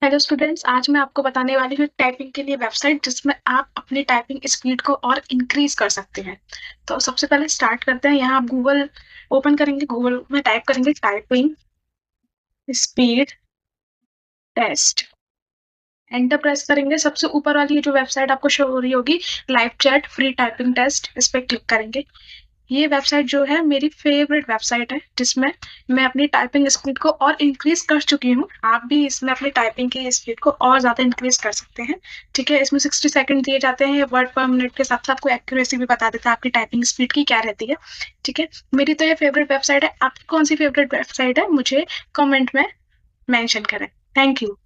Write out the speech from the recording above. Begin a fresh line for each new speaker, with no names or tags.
Hello students, आज मैं आपको बताने वाली हूँ टाइपिंग के लिए वेबसाइट जिसमें आप अपनी टाइपिंग स्पीड को और इंक्रीज कर सकते हैं। तो सबसे पहले स्टार्ट करते हैं। यहाँ आप गूगल ओपन करेंगे, गूगल में टाइप करेंगे typing speed test, enter press करेंगे। सबसे ऊपर वाली ये जो वेबसाइट आपको शो हो रही होगी, live chat free typing test, इस पर क्लिक करेंगे। ये वेबसाइट जो है मेरी फेवरेट वेबसाइट है, जिसमें मैं अपनी टाइपिंग स्पीड को और इंक्रीज कर चुकी हूँ। आप भी इसमें अपनी टाइपिंग की स्पीड को और ज्यादा इंक्रीज कर सकते हैं। ठीक है, इसमें 60 सेकंड दिए जाते हैं। वर्ड पर मिनट के साथ साथ आपको एक्यूरेसी भी बता देता है आपकी टाइपिंग स्पीड की क्या रहती है। ठीक है, मेरी तो ये फेवरेट वेबसाइट है। आपकी कौन सी फेवरेट वेबसाइट है, मुझे कमेंट में मेंशन करें। Thank you.